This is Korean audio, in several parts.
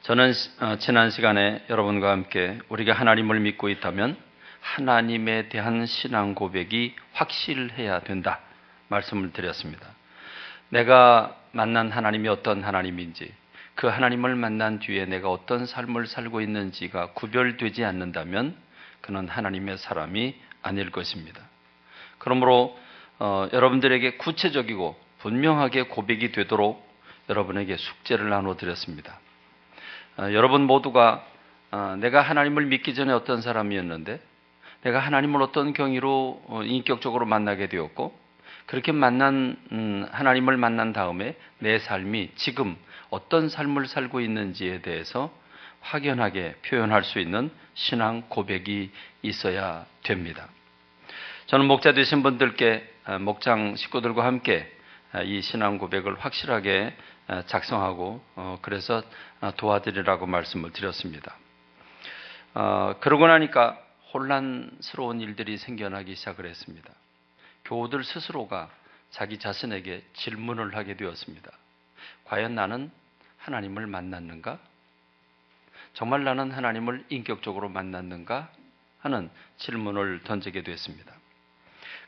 저는 지난 시간에 여러분과 함께 우리가 하나님을 믿고 있다면 하나님에 대한 신앙 고백이 확실해야 된다 말씀을 드렸습니다. 내가 만난 하나님이 어떤 하나님인지, 그 하나님을 만난 뒤에 내가 어떤 삶을 살고 있는지가 구별되지 않는다면 그는 하나님의 사람이 아닐 것입니다. 그러므로 여러분들에게 구체적이고 분명하게 고백이 되도록 여러분에게 숙제를 나눠드렸습니다. 여러분 모두가 내가 하나님을 믿기 전에 어떤 사람이었는데 내가 하나님을 어떤 경위로 인격적으로 만나게 되었고, 그렇게 하나님을 만난 다음에 내 삶이 지금 어떤 삶을 살고 있는지에 대해서 확연하게 표현할 수 있는 신앙 고백이 있어야 됩니다. 저는 목자 되신 분들께 목장 식구들과 함께 이 신앙 고백을 확실하게 작성하고 그래서 도와드리라고 말씀을 드렸습니다. 그러고 나니까 혼란스러운 일들이 생겨나기 시작을 했습니다. 교우들 스스로가 자기 자신에게 질문을 하게 되었습니다. 과연 나는 하나님을 만났는가? 정말 나는 하나님을 인격적으로 만났는가? 하는 질문을 던지게 됐습니다.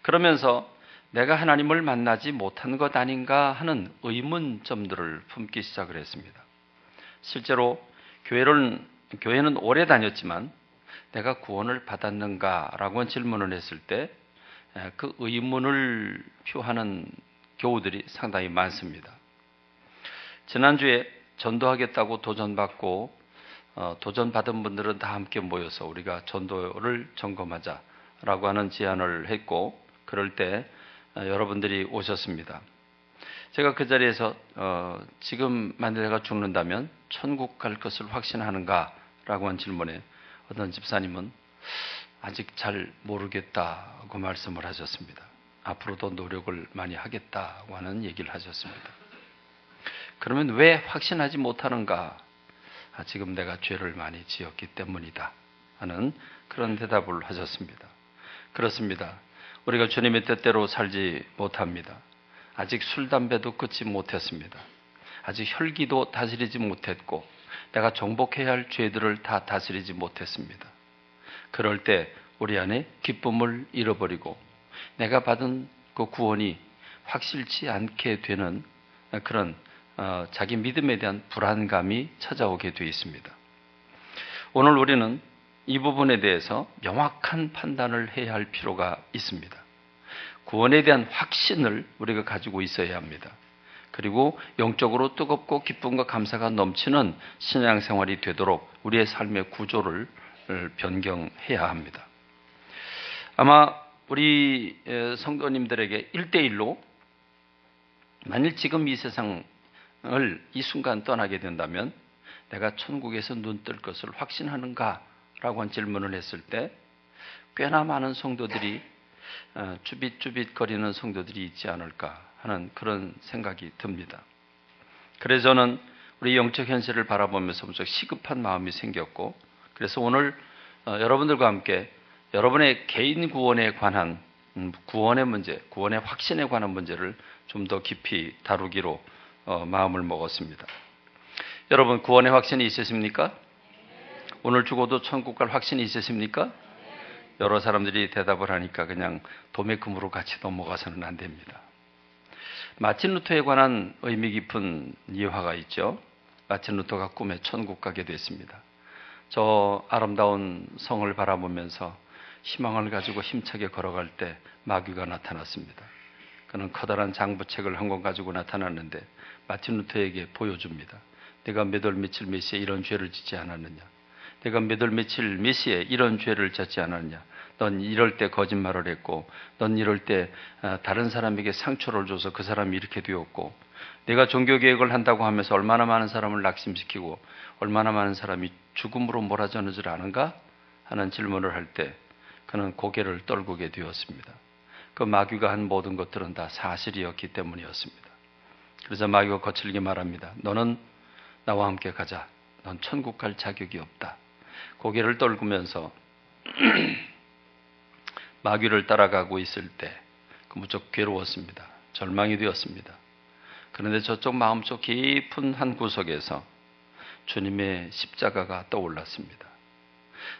그러면서 내가 하나님을 만나지 못한 것 아닌가 하는 의문점들을 품기 시작을 했습니다. 실제로 교회는 오래 다녔지만 내가 구원을 받았는가라고 질문을 했을 때 그 의문을 표하는 교우들이 상당히 많습니다. 지난주에 전도하겠다고 도전받고 도전받은 분들은 다 함께 모여서 우리가 전도를 점검하자라고 하는 제안을 했고, 그럴 때 여러분들이 오셨습니다. 제가 그 자리에서 지금 만약 내가 죽는다면 천국 갈 것을 확신하는가? 라고 한 질문에 어떤 집사님은 아직 잘 모르겠다고 말씀을 하셨습니다. 앞으로도 노력을 많이 하겠다고 하는 얘기를 하셨습니다. 그러면 왜 확신하지 못하는가? 지금 내가 죄를 많이 지었기 때문이다 하는 그런 대답을 하셨습니다. 그렇습니다. 우리가 주님의 뜻대로 살지 못합니다. 아직 술, 담배도 끊지 못했습니다. 아직 혈기도 다스리지 못했고 내가 정복해야 할 죄들을 다 다스리지 못했습니다. 그럴 때 우리 안에 기쁨을 잃어버리고 내가 받은 그 구원이 확실치 않게 되는 그런 자기 믿음에 대한 불안감이 찾아오게 되어 있습니다. 오늘 우리는 이 부분에 대해서 명확한 판단을 해야 할 필요가 있습니다. 구원에 대한 확신을 우리가 가지고 있어야 합니다. 그리고 영적으로 뜨겁고 기쁨과 감사가 넘치는 신앙생활이 되도록 우리의 삶의 구조를 변경해야 합니다. 아마 우리 성도님들에게 1대1로 만일 지금 이 세상을 이 순간 떠나게 된다면 내가 천국에서 눈 뜰 것을 확신하는가? 라고 한 질문을 했을 때 꽤나 많은 성도들이 쭈빗쭈빗거리는 성도들이 있지 않을까 하는 그런 생각이 듭니다. 그래서 저는 우리 영적 현실을 바라보면서 무척 시급한 마음이 생겼고, 그래서 오늘 여러분들과 함께 여러분의 개인 구원에 관한 구원의 문제, 구원의 확신에 관한 문제를 좀 더 깊이 다루기로 마음을 먹었습니다. 여러분, 구원의 확신이 있으십니까? 오늘 죽어도 천국 갈 확신이 있으십니까? 여러 사람들이 대답을 하니까 그냥 도매금으로 같이 넘어가서는 안 됩니다. 마틴 루터에 관한 의미 깊은 예화가 있죠. 마틴 루터가 꿈에 천국 가게 됐습니다. 저 아름다운 성을 바라보면서 희망을 가지고 힘차게 걸어갈 때 마귀가 나타났습니다. 그는 커다란 장부책을 한 권 가지고 나타났는데 마틴 루터에게 보여줍니다. 내가 몇 월 며칠 몇 시에 이런 죄를 짓지 않았느냐? 내가 몇 월 며칠 몇 시에 이런 죄를 짓지 않았느냐? 넌 이럴 때 거짓말을 했고, 넌 이럴 때 다른 사람에게 상처를 줘서 그 사람이 이렇게 되었고, 내가 종교개혁을 한다고 하면서 얼마나 많은 사람을 낙심시키고 얼마나 많은 사람이 죽음으로 몰아넣는 줄 아는가? 하는 질문을 할 때 그는 고개를 떨구게 되었습니다. 그 마귀가 한 모든 것들은 다 사실이었기 때문이었습니다. 그래서 마귀가 거칠게 말합니다. 너는 나와 함께 가자. 넌 천국 갈 자격이 없다. 고개를 떨구면서 마귀를 따라가고 있을 때 무척 괴로웠습니다. 절망이 되었습니다. 그런데 저쪽 마음속 깊은 한 구석에서 주님의 십자가가 떠올랐습니다.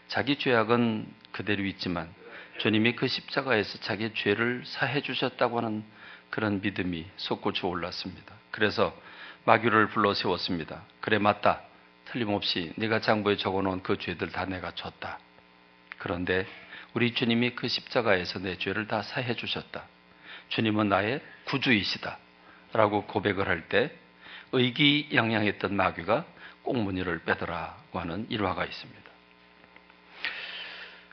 자기 죄악은 그대로 있지만 주님이 그 십자가에서 자기의 죄를 사해 주셨다고 하는 그런 믿음이 솟구쳐 올랐습니다. 그래서 마귀를 불러 세웠습니다. 그래, 맞다. 틀림없이 네가 장부에 적어놓은 그 죄들 다 내가 졌다. 그런데 우리 주님이 그 십자가에서 내 죄를 다 사해 주셨다. 주님은 나의 구주이시다. 라고 고백을 할 때 의기양양했던 마귀가 꽁무니를 빼더라고 하는 일화가 있습니다.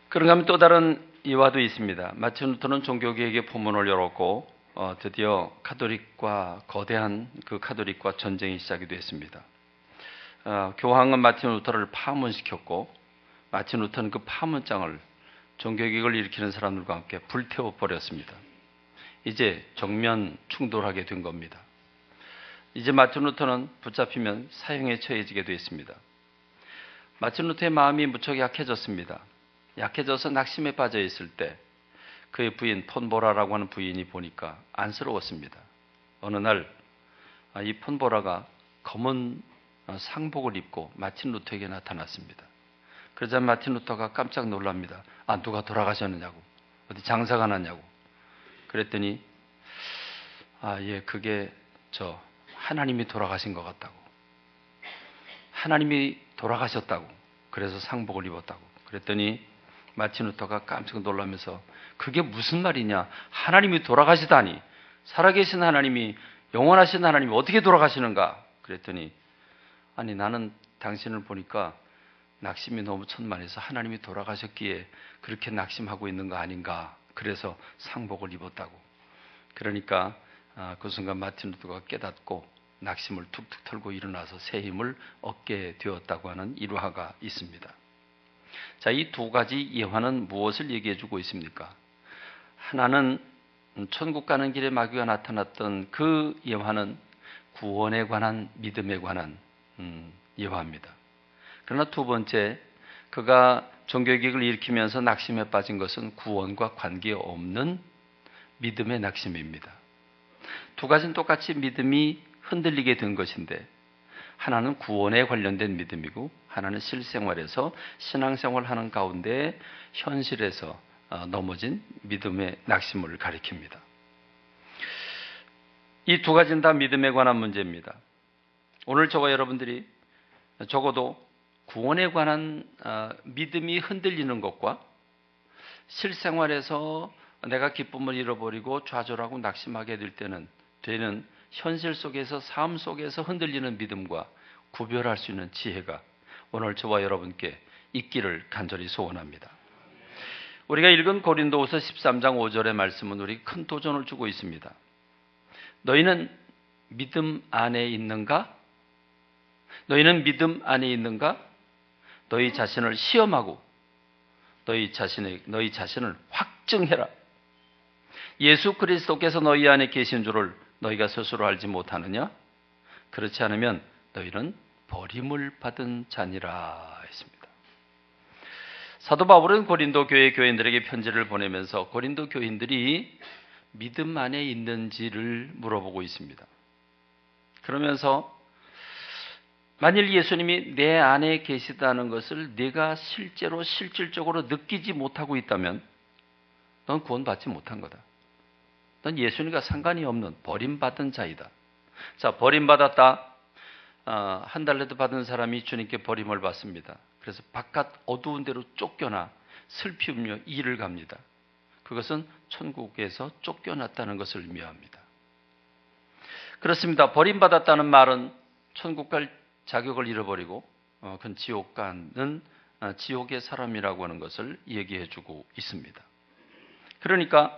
그런가 하면 또 다른 이화도 있습니다. 마틴 루터는 종교개혁의 포문을 열었고 드디어 거대한 그 카톨릭과 전쟁이 시작이 됐습니다. 교황은 마틴 루터를 파문시켰고 마틴 루터는 그 파문장을 종교개혁을 일으키는 사람들과 함께 불태워 버렸습니다. 이제 정면 충돌하게 된 겁니다. 이제 마틴 루터는 붙잡히면 사형에 처해지게 됐습니다. 마틴 루터의 마음이 무척 약해졌습니다. 약해져서 낙심에 빠져 있을 때 그의 부인 폰보라라고 하는 부인이 보니까 안쓰러웠습니다. 어느 날 이 폰보라가 검은 상복을 입고 마틴 루터에게 나타났습니다. 그러자 마틴 루터가 깜짝 놀랍니다. 누가 돌아가셨느냐고, 어디 장사가 났냐고. 그랬더니 예, 그게 하나님이 돌아가신 것 같다고. 하나님이 돌아가셨다고. 그래서 상복을 입었다고. 그랬더니 마틴 루터가 깜짝 놀라면서 그게 무슨 말이냐? 하나님이 돌아가시다니. 살아계신 하나님이, 영원하신 하나님이 어떻게 돌아가시는가? 그랬더니 아니, 나는 당신을 보니까 낙심이 너무 천만해서 하나님이 돌아가셨기에 그렇게 낙심하고 있는 거 아닌가. 그래서 상복을 입었다고. 그러니까 그 순간 마틴 루터가 깨닫고 낙심을 툭툭 털고 일어나서 새 힘을 얻게 되었다고 하는 일화가 있습니다. 자, 이 두 가지 예화는 무엇을 얘기해 주고 있습니까? 하나는 천국 가는 길에 마귀가 나타났던 그 예화는 구원에 관한, 믿음에 관한 예화입니다. 그러나 두 번째, 그가 종교개혁을 일으키면서 낙심에 빠진 것은 구원과 관계없는 믿음의 낙심입니다. 두 가지는 똑같이 믿음이 흔들리게 된 것인데 하나는 구원에 관련된 믿음이고 하나는 실생활에서 신앙생활을 하는 가운데 현실에서 넘어진 믿음의 낙심을 가리킵니다. 이 두 가지는 다 믿음에 관한 문제입니다. 오늘 저와 여러분들이 적어도 구원에 관한 믿음이 흔들리는 것과 실생활에서 내가 기쁨을 잃어버리고 좌절하고 낙심하게 될 때는 되는 현실 속에서, 삶 속에서 흔들리는 믿음과 구별할 수 있는 지혜가 오늘 저와 여러분께 있기를 간절히 소원합니다. 우리가 읽은 고린도후서 13장 5절의 말씀은 우리에게 큰 도전을 주고 있습니다. 너희는 믿음 안에 있는가? 너희는 믿음 안에 있는가? 너희 자신을 시험하고 너희 자신을 확증해라. 예수 그리스도께서 너희 안에 계신 줄을 너희가 스스로 알지 못하느냐? 그렇지 않으면 너희는 버림을 받은 자니라 했습니다. 사도 바울은 고린도 교회 교인들에게 편지를 보내면서 고린도 교인들이 믿음 안에 있는지를 물어보고 있습니다. 그러면서 만일 예수님이 내 안에 계시다는 것을 네가 실질적으로 느끼지 못하고 있다면 넌 구원받지 못한 거다. 넌 예수님과 상관이 없는 버림받은 자이다. 자, 버림받았다. 한 달래도 받은 사람이 주님께 버림을 받습니다. 그래서 바깥 어두운 데로 쫓겨나 슬피 울며 이를 갑니다. 그것은 천국에서 쫓겨났다는 것을 의미합니다. 그렇습니다. 버림받았다는 말은 천국 갈 자격을 잃어버리고 그건 지옥 가는 지옥의 사람이라고 하는 것을 얘기해 주고 있습니다. 그러니까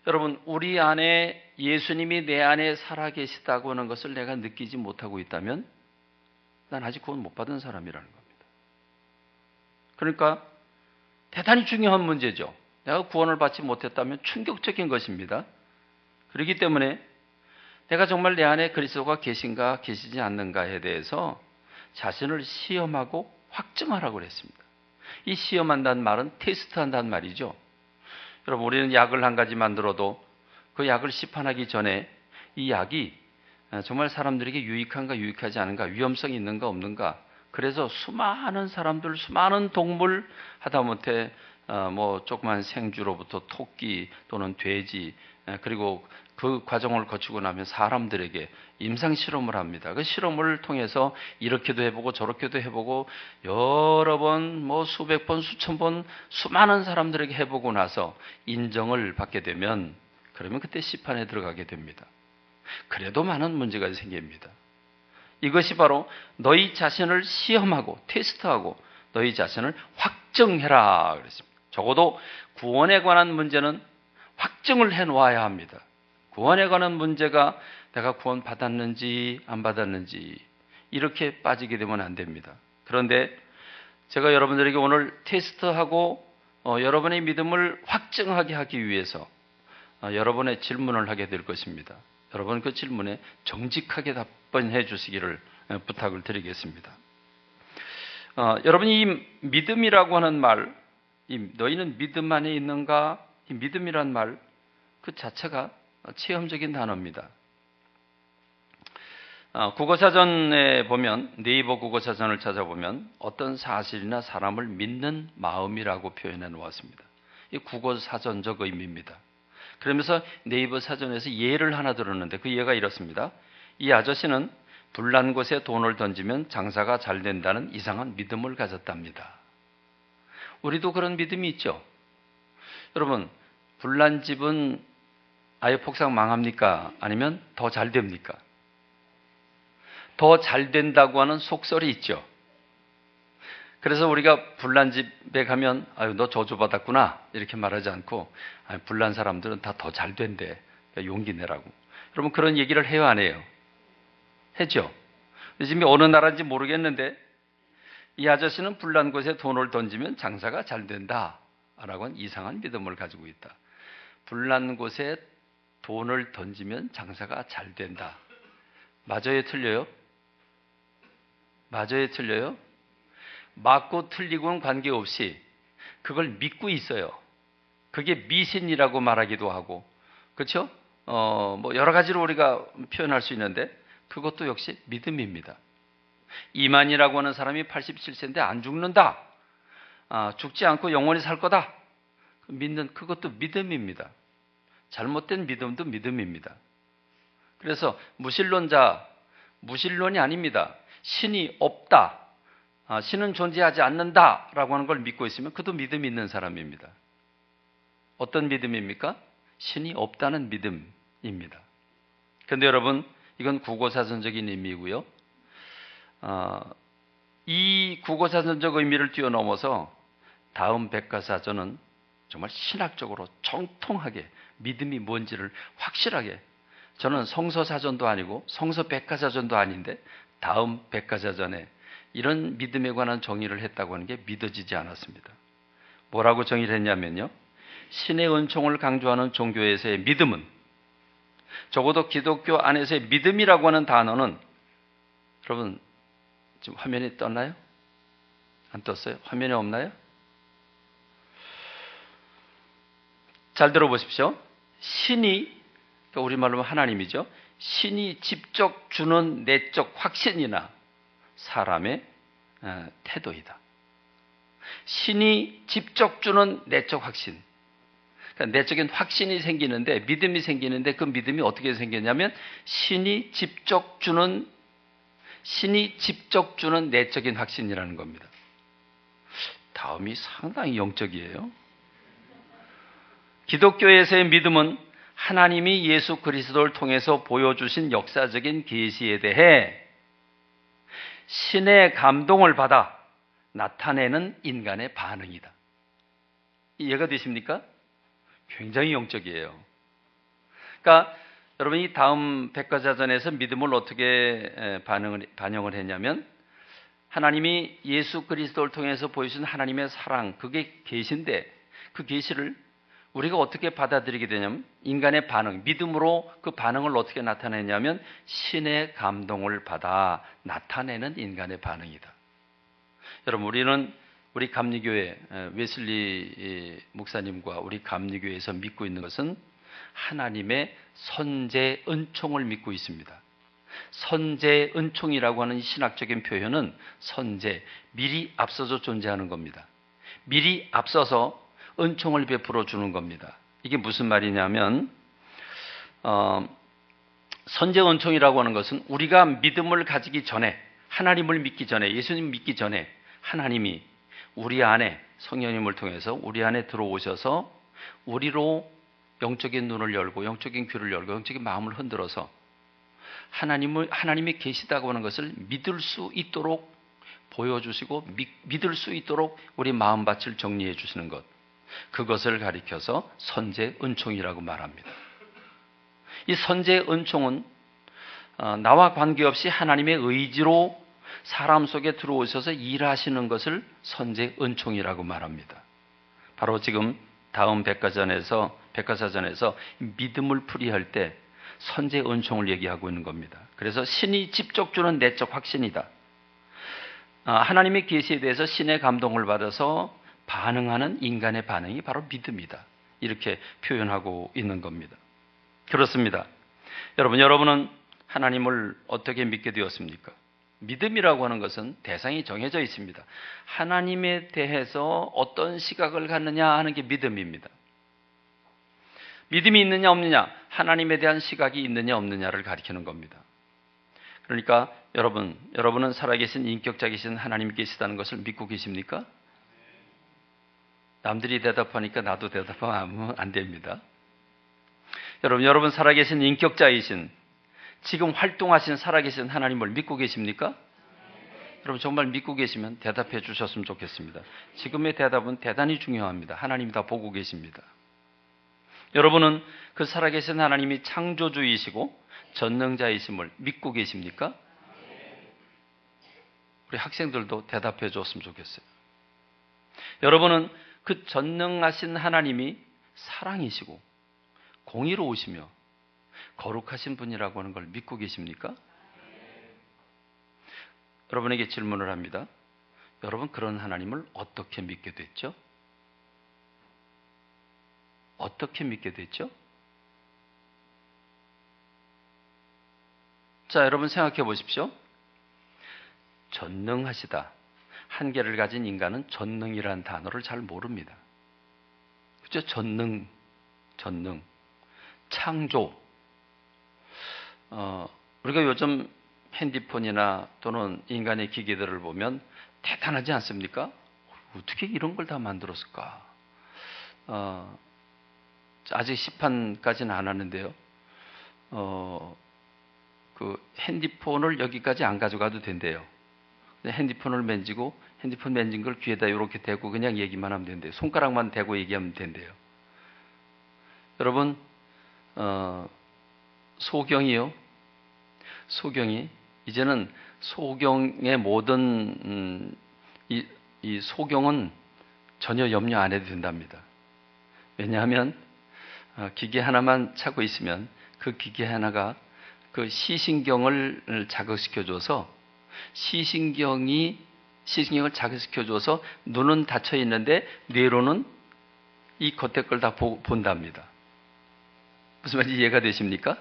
여러분, 우리 안에 예수님이 내 안에 살아계시다고 하는 것을 내가 느끼지 못하고 있다면 난 아직 구원 못 받은 사람이라는 겁니다. 그러니까 대단히 중요한 문제죠. 내가 구원을 받지 못했다면 충격적인 것입니다. 그렇기 때문에 내가 정말 내 안에 그리스도가 계신가 계시지 않는가에 대해서 자신을 시험하고 확증하라고 그랬습니다. 이 시험한다는 말은 테스트한다는 말이죠. 여러분, 우리는 약을 한 가지 만들어도 그 약을 시판하기 전에 이 약이 정말 사람들에게 유익한가 유익하지 않은가, 위험성이 있는가 없는가, 그래서 수많은 사람들, 수많은 동물, 하다못해 뭐 조그만 생쥐로부터 토끼 또는 돼지, 그리고 그 과정을 거치고 나면 사람들에게 임상 실험을 합니다. 그 실험을 통해서 이렇게도 해보고 저렇게도 해보고 여러 번, 뭐 수백 번, 수천 번 수많은 사람들에게 해보고 나서 인정을 받게 되면, 그러면 그때 시판에 들어가게 됩니다. 그래도 많은 문제가 생깁니다. 이것이 바로 너희 자신을 시험하고 테스트하고 너희 자신을 확증해라 그랬습니다. 적어도 구원에 관한 문제는 확증을 해놓아야 합니다. 구원에 관한 문제가 내가 구원 받았는지 안 받았는지 이렇게 빠지게 되면 안 됩니다. 그런데 제가 여러분들에게 오늘 테스트하고 여러분의 믿음을 확증하게 하기 위해서 여러분의 질문을 하게 될 것입니다. 여러분 그 질문에 정직하게 답변해 주시기를 부탁을 드리겠습니다. 여러분이 이 믿음이라고 하는 말, 너희는 믿음 안에 있는가? 이 믿음이란 말 그 자체가 체험적인 단어입니다. 국어사전에 보면, 네이버 국어사전을 찾아보면 어떤 사실이나 사람을 믿는 마음이라고 표현해 놓았습니다. 이 국어사전적 의미입니다. 그러면서 네이버 사전에서 예를 하나 들었는데 그 예가 이렇습니다. 이 아저씨는 불난 곳에 돈을 던지면 장사가 잘 된다는 이상한 믿음을 가졌답니다. 우리도 그런 믿음이 있죠. 여러분, 불난 집은 아예 폭삭 망합니까? 아니면 더 잘 됩니까? 더 잘 된다고 하는 속설이 있죠. 그래서 우리가 불난 집에 가면 아유 너 저주받았구나 이렇게 말하지 않고 불난 사람들은 다 더 잘 된대. 용기 내라고. 여러분 그런 얘기를 해요 안 해요? 했죠. 지금 어느 나라인지 모르겠는데 이 아저씨는 불난 곳에 돈을 던지면 장사가 잘 된다라고 하는 이상한 믿음을 가지고 있다. 불난 곳에 돈을 던지면 장사가 잘 된다. 맞아요 틀려요? 맞아요 틀려요? 맞고 틀리고는 관계없이 그걸 믿고 있어요. 그게 미신이라고 말하기도 하고, 그렇죠? 뭐 여러 가지로 우리가 표현할 수 있는데 그것도 역시 믿음입니다. 이만이라고 하는 사람이 87세인데 안 죽는다. 죽지 않고 영원히 살 거다. 믿는 그것도 믿음입니다. 잘못된 믿음도 믿음입니다. 그래서 무신론이 아닙니다. 신이 없다. 신은 존재하지 않는다라고 하는 걸 믿고 있으면 그도 믿음이 있는 사람입니다. 어떤 믿음입니까? 신이 없다는 믿음입니다. 그런데 여러분 이건 국어사전적인 의미고요. 이 국어사전적 의미를 뛰어넘어서 다음 백과사전은 정말 신학적으로 정통하게 믿음이 뭔지를 확실하게, 저는 성서사전도 아니고 성서백과사전도 아닌데 다음 백과사전에 이런 믿음에 관한 정의를 했다고 하는 게 믿어지지 않았습니다. 뭐라고 정의를 했냐면요. 신의 은총을 강조하는 종교에서의 믿음은, 적어도 기독교 안에서의 믿음이라고 하는 단어는, 여러분 지금 화면이 떴나요? 안 떴어요? 화면이 없나요? 잘 들어보십시오. 신이, 그러니까 우리말로 하나님이죠. 신이 직접 주는 내적 확신이나 사람의 태도이다. 신이 직접 주는 내적 확신. 그러니까 내적인 확신이 생기는데, 믿음이 생기는데 그 믿음이 어떻게 생겼냐면 신이 직접 주는 내적인 확신이라는 겁니다. 다음이 상당히 영적이에요. 기독교에서의 믿음은 하나님이 예수 그리스도를 통해서 보여주신 역사적인 계시에 대해 신의 감동을 받아 나타내는 인간의 반응이다. 이해가 되십니까? 굉장히 영적이에요. 그러니까 여러분이 다음 백과사전에서 믿음을 어떻게 반영을 했냐면, 하나님이 예수 그리스도를 통해서 보여주신 하나님의 사랑, 그게 계시인데 그 계시를 우리가 어떻게 받아들이게 되냐면 인간의 반응, 믿음으로 그 반응을 어떻게 나타내냐면 신의 감동을 받아 나타내는 인간의 반응이다. 여러분 우리는 우리 감리교회 웨슬리 목사님과 우리 감리교회에서 믿고 있는 것은 하나님의 선제 은총을 믿고 있습니다. 선제 은총이라고 하는 신학적인 표현은 선제, 미리 앞서서 존재하는 겁니다. 미리 앞서서 은총을 베풀어 주는 겁니다. 이게 무슨 말이냐면 선제 은총이라고 하는 것은 우리가 믿음을 가지기 전에, 하나님을 믿기 전에, 예수님 믿기 전에 하나님이 우리 안에 성령님을 통해서 우리 안에 들어오셔서 우리로 영적인 눈을 열고 영적인 귀를 열고 영적인 마음을 흔들어서 하나님이 계시다고 하는 것을 믿을 수 있도록 보여주시고 믿을 수 있도록 우리 마음밭을 정리해 주시는 것, 그것을 가리켜서 선제 은총이라고 말합니다. 이 선제 은총은 나와 관계없이 하나님의 의지로 사람 속에 들어오셔서 일하시는 것을 선제 은총이라고 말합니다. 바로 지금 다음 백과사전에서 믿음을 풀이할 때 선제 은총을 얘기하고 있는 겁니다. 그래서 신이 직접 주는 내적 확신이다. 하나님의 계시에 대해서 신의 감동을 받아서 반응하는 인간의 반응이 바로 믿음이다. 이렇게 표현하고 있는 겁니다. 그렇습니다. 여러분은 하나님을 어떻게 믿게 되었습니까? 믿음이라고 하는 것은 대상이 정해져 있습니다. 하나님에 대해서 어떤 시각을 갖느냐 하는 게 믿음입니다. 믿음이 있느냐 없느냐, 하나님에 대한 시각이 있느냐 없느냐를 가리키는 겁니다. 그러니까 여러분은 살아계신 인격자이신 하나님이 계시다는 것을 믿고 계십니까? 남들이 대답하니까 나도 대답하면 안 됩니다. 여러분 살아계신 인격자이신, 지금 활동하신 살아계신 하나님을 믿고 계십니까? 여러분 정말 믿고 계시면 대답해 주셨으면 좋겠습니다. 지금의 대답은 대단히 중요합니다. 하나님이 다 보고 계십니다. 여러분은 그 살아계신 하나님이 창조주이시고 전능자이심을 믿고 계십니까? 우리 학생들도 대답해 줬으면 좋겠어요. 여러분은 그 전능하신 하나님이 사랑이시고 공의로우시며 거룩하신 분이라고 하는 걸 믿고 계십니까? 여러분에게 질문을 합니다. 여러분 그런 하나님을 어떻게 믿게 됐죠? 어떻게 믿게 됐죠? 자, 여러분 생각해 보십시오. 전능하시다. 한계를 가진 인간은 전능이라는 단어를 잘 모릅니다. 그죠? 전능, 창조. 우리가 요즘 핸드폰이나 또는 인간의 기기들을 보면 대단하지 않습니까? 어떻게 이런 걸 다 만들었을까? 아직 시판까지는 안 하는데요. 그 핸드폰을 여기까지 안 가져가도 된대요. 핸드폰을 만지고 핸드폰 만진 걸 귀에다 이렇게 대고 그냥 얘기만 하면 된대요. 손가락만 대고 얘기하면 된대요. 여러분 소경이요. 소경이 이제는 소경의 모든 이 소경은 전혀 염려 안 해도 된답니다. 왜냐하면 기계 하나만 차고 있으면 그 기계 하나가 그 시신경을 자극시켜줘서 시신경을 자극시켜줘서 눈은 닫혀 있는데 뇌로는 이 겉에 걸 다 본답니다. 무슨 말인지 이해가 되십니까?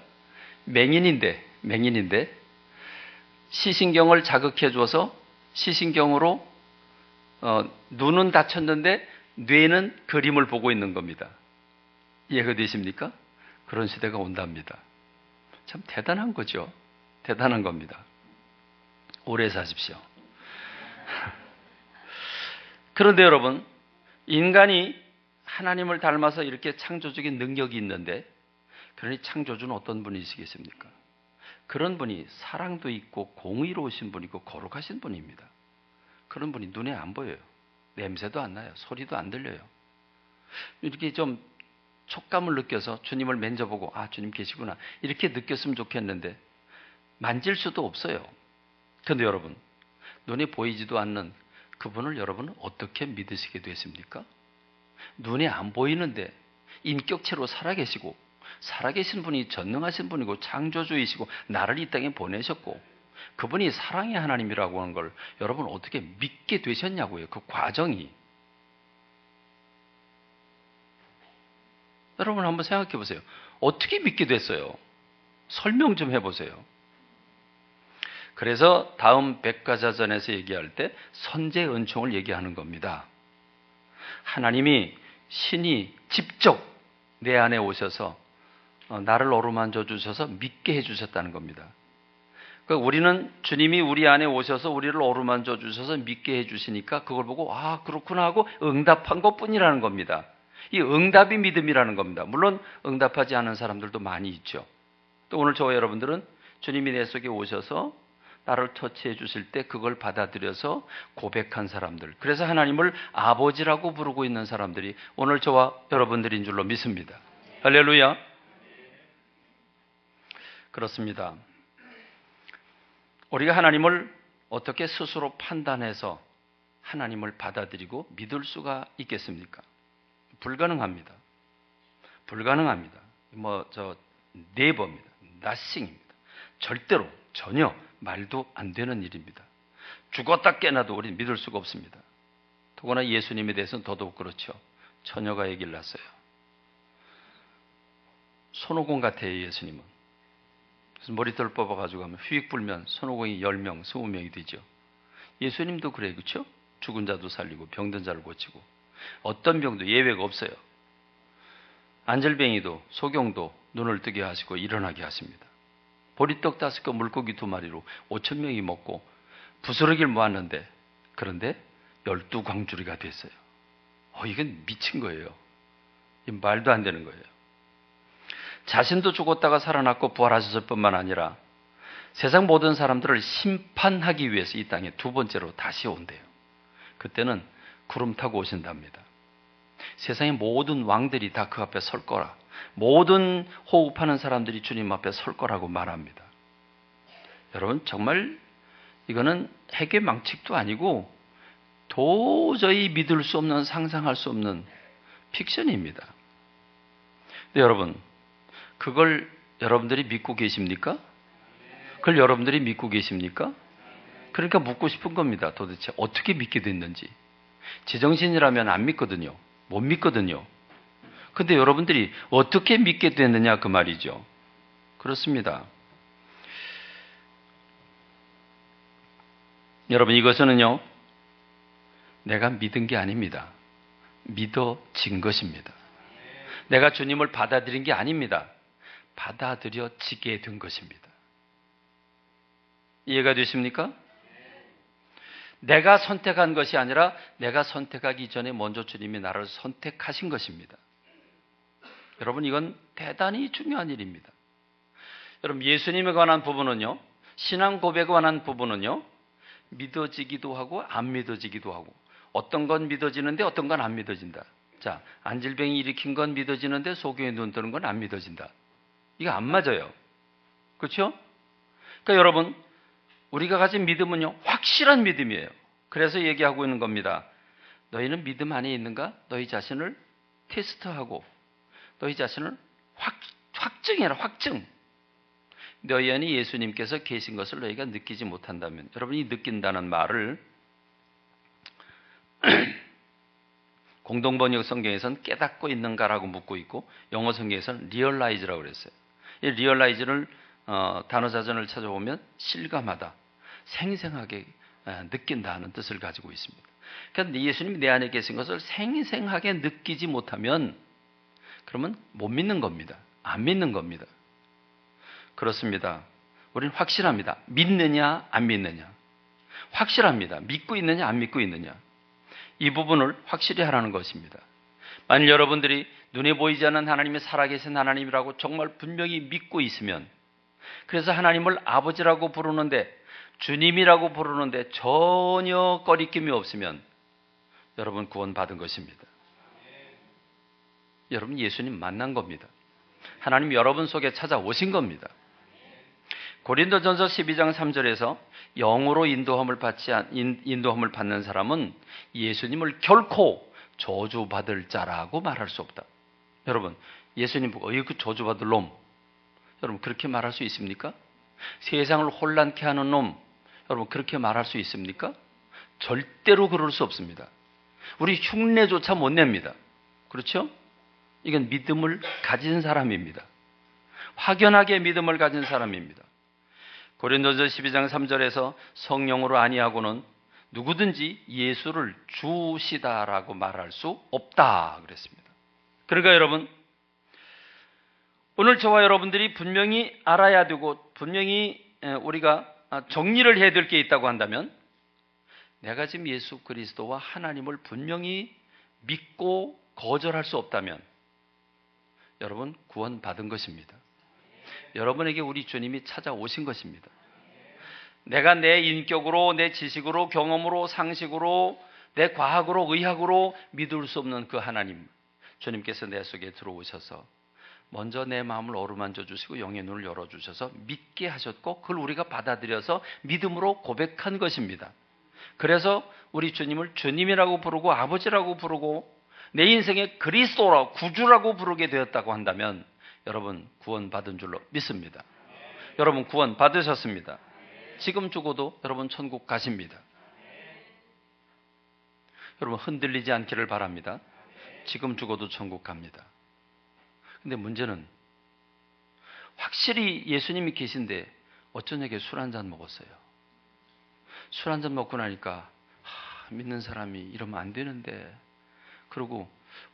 맹인인데 시신경을 자극해줘서 시신경으로 눈은 닫혔는데 뇌는 그림을 보고 있는 겁니다. 이해가 되십니까? 그런 시대가 온답니다. 참 대단한 거죠. 대단한 겁니다. 오래 사십시오. 그런데 여러분, 인간이 하나님을 닮아서 이렇게 창조적인 능력이 있는데, 그러니 창조주는 어떤 분이시겠습니까? 그런 분이 사랑도 있고 공의로우신 분이고 거룩하신 분입니다. 그런 분이 눈에 안 보여요. 냄새도 안 나요. 소리도 안 들려요. 이렇게 좀 촉감을 느껴서 주님을 만져보고 주님 계시구나 이렇게 느꼈으면 좋겠는데 만질 수도 없어요. 그런데 여러분, 눈에 보이지도 않는 그분을 여러분은 어떻게 믿으시게 됐습니까? 눈에 안 보이는데 인격체로 살아계시고 살아계신 분이 전능하신 분이고 창조주이시고 나를 이 땅에 보내셨고 그분이 사랑의 하나님이라고 하는 걸 여러분 어떻게 믿게 되셨냐고요. 그 과정이. 여러분 한번 생각해 보세요. 어떻게 믿게 됐어요? 설명 좀 해보세요. 그래서 다음 백과사전에서 얘기할 때 선제 은총을 얘기하는 겁니다. 하나님이 신이 직접 내 안에 오셔서 나를 어루만져 주셔서 믿게 해주셨다는 겁니다. 그러니까 우리는 주님이 우리 안에 오셔서 우리를 어루만져 주셔서 믿게 해주시니까 그걸 보고 아 그렇구나 하고 응답한 것뿐이라는 겁니다. 이 응답이 믿음이라는 겁니다. 물론 응답하지 않은 사람들도 많이 있죠. 또 오늘 저와 여러분들은 주님이 내 속에 오셔서 나를 터치해 주실 때 그걸 받아들여서 고백한 사람들, 그래서 하나님을 아버지라고 부르고 있는 사람들이 오늘 저와 여러분들인 줄로 믿습니다. 할렐루야. 그렇습니다. 우리가 하나님을 어떻게 스스로 판단해서 하나님을 받아들이고 믿을 수가 있겠습니까? 불가능합니다. 불가능합니다. 네버입니다. nothing입니다. 절대로 전혀 말도 안 되는 일입니다. 죽었다 깨나도 우리는 믿을 수가 없습니다. 더구나 예수님에 대해서는 더더욱 그렇죠. 처녀가 아기를 낳았어요. 손오공 같아요, 예수님은. 그래서 머리털 뽑아가지고 하면 휙 불면 손오공이 10명, 20명이 되죠. 예수님도 그래요, 그렇죠? 죽은 자도 살리고 병든 자를 고치고 어떤 병도 예외가 없어요. 안절뱅이도 소경도 눈을 뜨게 하시고 일어나게 하십니다. 보리떡 5개 물고기 2마리로 5,000명이 먹고 부스러기를 모았는데 그런데 12광주리가 됐어요. 이건 미친 거예요. 이건 말도 안 되는 거예요. 자신도 죽었다가 살아났고 부활하셨을 뿐만 아니라 세상 모든 사람들을 심판하기 위해서 이 땅에 두 번째로 다시 온대요. 그때는 구름 타고 오신답니다. 세상의 모든 왕들이 다 그 앞에 설 거라. 모든 호흡하는 사람들이 주님 앞에 설 거라고 말합니다. 여러분 정말 이거는 핵의 망측도 아니고 도저히 믿을 수 없는, 상상할 수 없는 픽션입니다. 근데 여러분 그걸 여러분들이 믿고 계십니까? 그걸 여러분들이 믿고 계십니까? 그러니까 묻고 싶은 겁니다. 도대체 어떻게 믿게 됐는지. 제정신이라면 안 믿거든요. 못 믿거든요. 근데 여러분들이 어떻게 믿게 됐느냐 그 말이죠. 그렇습니다. 여러분 이것은요 내가 믿은 게 아닙니다. 믿어진 것입니다. 내가 주님을 받아들인 게 아닙니다. 받아들여지게 된 것입니다. 이해가 되십니까? 내가 선택한 것이 아니라 내가 선택하기 전에 먼저 주님이 나를 선택하신 것입니다. 여러분 이건 대단히 중요한 일입니다. 여러분 예수님에 관한 부분은요, 신앙 고백에 관한 부분은요, 믿어지기도 하고 안 믿어지기도 하고, 어떤 건 믿어지는데 어떤 건 안 믿어진다. 자, 안질병이 일으킨 건 믿어지는데 소경에 눈 뜨는 건 안 믿어진다. 이거 안 맞아요. 그렇죠? 그러니까 여러분 우리가 가진 믿음은요 확실한 믿음이에요. 그래서 얘기하고 있는 겁니다. 너희는 믿음 안에 있는가? 너희 자신을 테스트하고 너희 자신을 확증해라. 확증. 너희 안에 예수님께서 계신 것을 너희가 느끼지 못한다면, 여러분이 느낀다는 말을 공동번역 성경에서는 깨닫고 있는가라고 묻고 있고 영어 성경에서는 realize라고 그랬어요. 이 realize를 단어자전을 찾아보면 실감하다, 생생하게 느낀다 하는 뜻을 가지고 있습니다. 그러니까 예수님이 내 안에 계신 것을 생생하게 느끼지 못하면 그러면 못 믿는 겁니다. 안 믿는 겁니다. 그렇습니다. 우리는 확실합니다. 믿느냐 안 믿느냐. 확실합니다. 믿고 있느냐 안 믿고 있느냐. 이 부분을 확실히 하라는 것입니다. 만일 여러분들이 눈에 보이지 않는 하나님이 살아계신 하나님이라고 정말 분명히 믿고 있으면, 그래서 하나님을 아버지라고 부르는데, 주님이라고 부르는데 전혀 꺼리낌이 없으면 여러분 구원받은 것입니다. 여러분 예수님 만난 겁니다. 하나님 여러분 속에 찾아오신 겁니다. 고린도전서 12장 3절에서 영으로 인도함을 받는 사람은 예수님을 결코 저주받을 자라고 말할 수 없다. 여러분 예수님 보고 그 저주받을 놈, 여러분 그렇게 말할 수 있습니까? 세상을 혼란케 하는 놈, 여러분 그렇게 말할 수 있습니까? 절대로 그럴 수 없습니다. 우리 흉내조차 못 냅니다. 그렇죠? 이건 믿음을 가진 사람입니다. 확연하게 믿음을 가진 사람입니다. 고린도서 12장 3절에서 성령으로 아니하고는 누구든지 예수를 주시다라고 말할 수 없다 그랬습니다. 그러니까 여러분, 오늘 저와 여러분들이 분명히 알아야 되고 분명히 우리가 정리를 해야 될 게 있다고 한다면, 내가 지금 예수 그리스도와 하나님을 분명히 믿고 거절할 수 없다면 여러분 구원받은 것입니다. 여러분에게 우리 주님이 찾아오신 것입니다. 내가 내 인격으로, 내 지식으로, 경험으로, 상식으로, 내 과학으로, 의학으로 믿을 수 없는 그 하나님, 주님께서 내 속에 들어오셔서 먼저 내 마음을 어루만져 주시고 영의 눈을 열어주셔서 믿게 하셨고, 그걸 우리가 받아들여서 믿음으로 고백한 것입니다. 그래서 우리 주님을 주님이라고 부르고 아버지라고 부르고 내 인생의 그리스도라고, 구주라고 부르게 되었다고 한다면 여러분 구원받은 줄로 믿습니다. 여러분 구원 받으셨습니다. 지금 죽어도 여러분 천국 가십니다. 여러분 흔들리지 않기를 바랍니다. 지금 죽어도 천국 갑니다. 근데 문제는 확실히 예수님이 계신데 어쩌냐게 술 한잔 먹었어요. 술 한잔 먹고 나니까 믿는 사람이 이러면 안 되는데, 그리고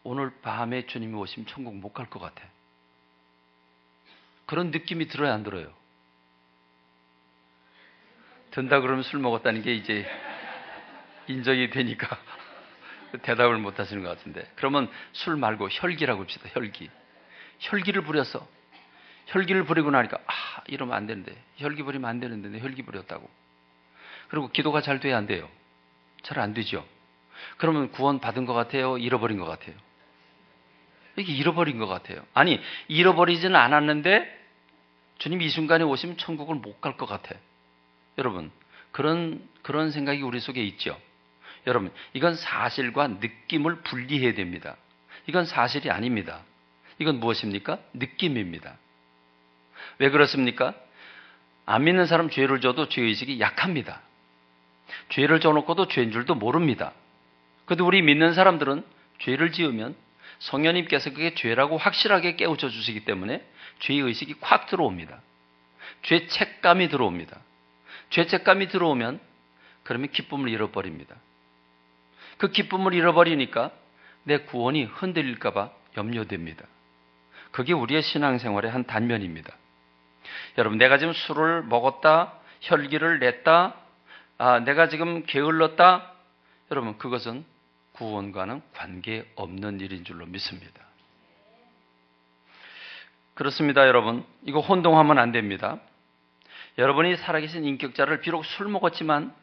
오늘 밤에 주님이 오시면 천국 못 갈 것 같아. 그런 느낌이 들어야 안 들어요? 든다 그러면 술 먹었다는 게 이제 인정이 되니까 대답을 못 하시는 것 같은데, 그러면 술 말고 혈기라고 합시다. 혈기를 부렸어. 혈기를 부리고 나니까 이러면 안 되는데, 혈기 부리면 안 되는데 내 혈기 부렸다고. 그리고 기도가 잘 돼야 안 돼요? 잘 안 되죠. 그러면 구원 받은 것 같아요? 잃어버린 것 같아요? 이게 잃어버린 것 같아요. 아니, 잃어버리지는 않았는데 주님이 이 순간에 오시면 천국을 못 갈 것 같아. 여러분, 그런 생각이 우리 속에 있죠. 여러분, 이건 사실과 느낌을 분리해야 됩니다. 이건 사실이 아닙니다. 이건 무엇입니까? 느낌입니다. 왜 그렇습니까? 안 믿는 사람 죄를 져도 죄의식이 약합니다. 죄를 져놓고도 죄인 줄도 모릅니다. 그래도 우리 믿는 사람들은 죄를 지으면 성령님께서 그게 죄라고 확실하게 깨우쳐 주시기 때문에 죄의식이 콱 들어옵니다. 죄책감이 들어옵니다. 죄책감이 들어오면 그러면 기쁨을 잃어버립니다. 그 기쁨을 잃어버리니까 내 구원이 흔들릴까 봐 염려됩니다. 그게 우리의 신앙생활의 한 단면입니다. 여러분, 내가 지금 술을 먹었다, 혈기를 냈다, 내가 지금 게을렀다, 여러분 그것은 구원과는 관계없는 일인 줄로 믿습니다. 그렇습니다. 여러분, 이거 혼동하면 안 됩니다. 여러분이 살아계신 인격자를 비록 술 먹었지만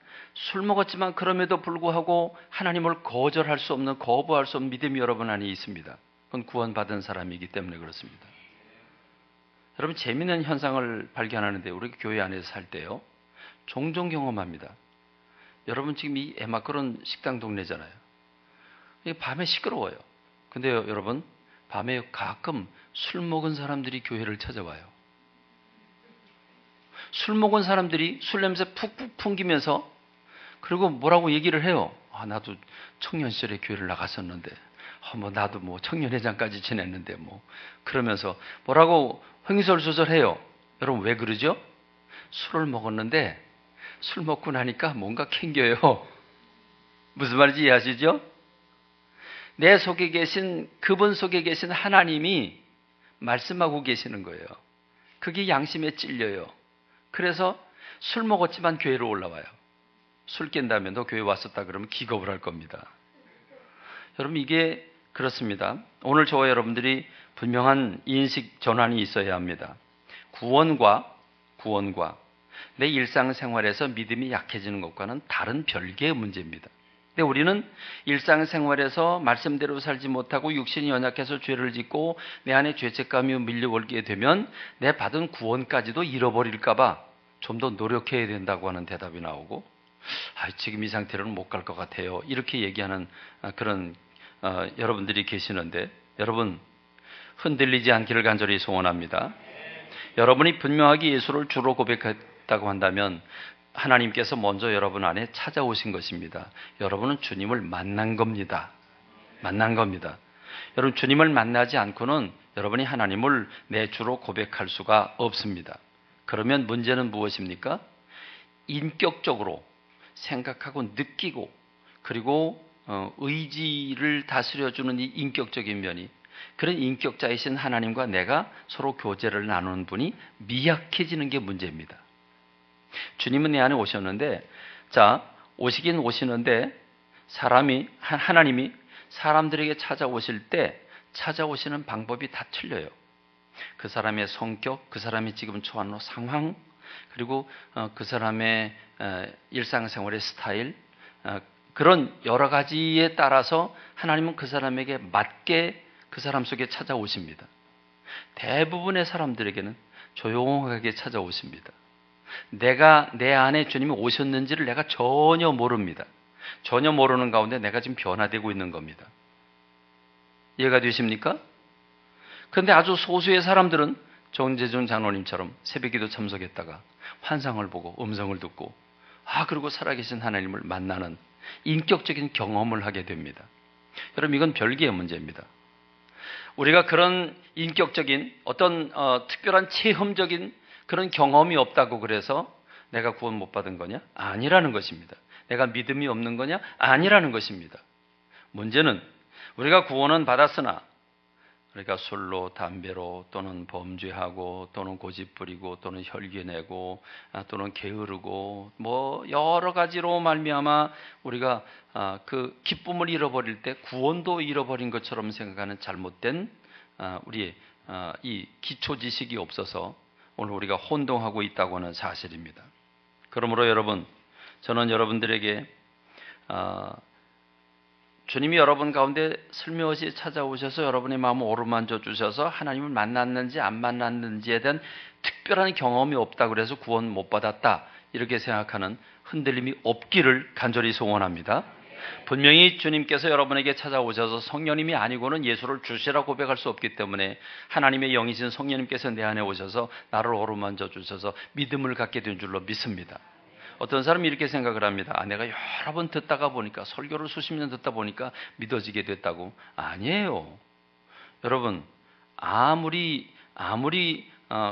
그럼에도 불구하고 하나님을 거절할 수 없는, 거부할 수 없는 믿음이 여러분 안에 있습니다. 그건 구원받은 사람이기 때문에 그렇습니다. 여러분, 재미있는 현상을 발견하는데 우리 교회 안에서 살 때요, 종종 경험합니다. 여러분 지금 이 에마크론 식당 동네잖아요. 밤에 시끄러워요. 근데요 여러분, 밤에 가끔 술 먹은 사람들이 교회를 찾아와요. 술 먹은 사람들이 술 냄새 푹푹 풍기면서, 그리고 뭐라고 얘기를 해요. 나도 청년 시절에 교회를 나갔었는데, 나도 청년회장까지 지냈는데 그러면서 뭐라고 횡설수설해요. 여러분 왜 그러죠? 술을 먹었는데 술 먹고 나니까 뭔가 캥겨요. 무슨 말인지 이해하시죠? 내 속에 계신, 그분 속에 계신 하나님이 말씀하고 계시는 거예요. 그게 양심에 찔려요. 그래서 술 먹었지만 교회로 올라와요. 술 깬다면 너 교회 왔었다 그러면 기겁을 할 겁니다. 여러분, 이게 그렇습니다. 오늘 저와 여러분들이 분명한 인식 전환이 있어야 합니다. 구원과 내 일상생활에서 믿음이 약해지는 것과는 다른 별개의 문제입니다. 근데 우리는 일상생활에서 말씀대로 살지 못하고 육신이 연약해서 죄를 짓고 내 안에 죄책감이 밀려오게 되면 내 받은 구원까지도 잃어버릴까 봐 좀 더 노력해야 된다고 하는 대답이 나오고, 지금 이 상태로는 못 갈 것 같아요, 이렇게 얘기하는 그런 여러분들이 계시는데, 여러분 흔들리지 않기를 간절히 소원합니다. 여러분이 분명하게 예수를 주로 고백했다고 한다면 하나님께서 먼저 여러분 안에 찾아오신 것입니다. 여러분은 주님을 만난 겁니다. 여러분, 주님을 만나지 않고는 여러분이 하나님을 내 주로 고백할 수가 없습니다. 그러면 문제는 무엇입니까? 인격적으로 생각하고 느끼고 그리고 의지를 다스려주는 이 인격적인 면이, 그런 인격자이신 하나님과 내가 서로 교제를 나누는 분이 미약해지는 게 문제입니다. 주님은 내 안에 오셨는데, 자, 오시긴 오시는데 하나님이 사람들에게 찾아오실 때 찾아오시는 방법이 다 틀려요. 그 사람의 성격, 그 사람이 지금 처한 상황, 그리고 그 사람의 일상생활의 스타일, 그런 여러 가지에 따라서 하나님은 그 사람에게 맞게 그 사람 속에 찾아오십니다. 대부분의 사람들에게는 조용하게 찾아오십니다. 내가 내 안에 주님이 오셨는지를 내가 전혀 모릅니다. 전혀 모르는 가운데 내가 지금 변화되고 있는 겁니다. 이해가 되십니까? 그런데 아주 소수의 사람들은 정재준 장로님처럼 새벽기도 참석했다가 환상을 보고 음성을 듣고 그리고 살아계신 하나님을 만나는 인격적인 경험을 하게 됩니다. 여러분, 이건 별개의 문제입니다. 우리가 그런 인격적인 어떤 특별한 체험적인 그런 경험이 없다고 그래서 내가 구원 못 받은 거냐? 아니라는 것입니다. 내가 믿음이 없는 거냐? 아니라는 것입니다. 문제는 우리가 구원은 받았으나 그러니까 술로 담배로 또는 범죄하고 또는 고집부리고 또는 혈기내고 또는 게으르고 뭐 여러 가지로 말미암아 우리가 그 기쁨을 잃어버릴 때 구원도 잃어버린 것처럼 생각하는 잘못된 우리의 이 기초 지식이 없어서 오늘 우리가 혼동하고 있다고 하는 사실입니다. 그러므로 여러분, 저는 여러분들에게 주님이 여러분 가운데 슬며시 찾아오셔서 여러분의 마음을 어루만져 주셔서 하나님을 만났는지 안 만났는지에 대한 특별한 경험이 없다고 그래서 구원 못 받았다, 이렇게 생각하는 흔들림이 없기를 간절히 소원합니다. 분명히 주님께서 여러분에게 찾아오셔서 성령님이 아니고는 예수를 주시라 고백할 수 없기 때문에 하나님의 영이신 성령님께서 내 안에 오셔서 나를 어루만져 주셔서 믿음을 갖게 된 줄로 믿습니다. 어떤 사람이 이렇게 생각을 합니다. 내가 여러 번 듣다가 보니까, 설교를 수십 년 듣다 보니까 믿어지게 됐다고. 아니에요. 여러분, 아무리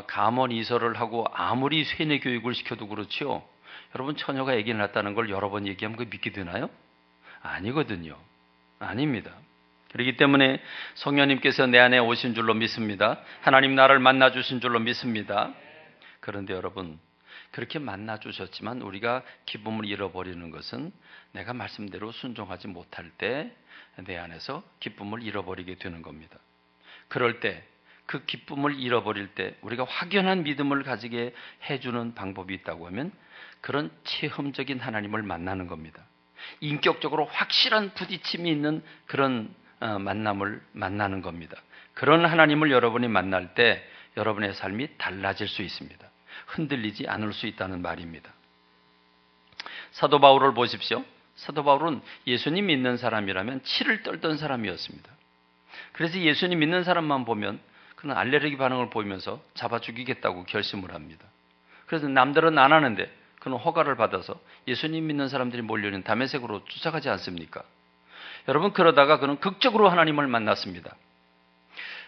감언 이설을 하고 아무리 세뇌 교육을 시켜도 그렇지요. 여러분, 처녀가 아기 낳았다는 걸 여러 번 얘기하면 그게 믿게 되나요? 아니거든요. 아닙니다. 그렇기 때문에 성령님께서 내 안에 오신 줄로 믿습니다. 하나님 나를 만나 주신 줄로 믿습니다. 그런데 여러분, 그렇게 만나 주셨지만 우리가 기쁨을 잃어버리는 것은 내가 말씀대로 순종하지 못할 때 내 안에서 기쁨을 잃어버리게 되는 겁니다. 그럴 때, 그 기쁨을 잃어버릴 때 우리가 확연한 믿음을 가지게 해주는 방법이 있다고 하면 그런 체험적인 하나님을 만나는 겁니다. 인격적으로 확실한 부딪힘이 있는 그런 만남을 만나는 겁니다. 그런 하나님을 여러분이 만날 때 여러분의 삶이 달라질 수 있습니다. 흔들리지 않을 수 있다는 말입니다. 사도 바울을 보십시오. 사도 바울은 예수님 믿는 사람이라면 치를 떨던 사람이었습니다. 그래서 예수님 믿는 사람만 보면 그는 알레르기 반응을 보이면서 잡아 죽이겠다고 결심을 합니다. 그래서 남들은 안 하는데 그는 허가를 받아서 예수님 믿는 사람들이 몰려있는 다메섹으로 쫓아가지 않습니까? 여러분, 그러다가 그는 극적으로 하나님을 만났습니다.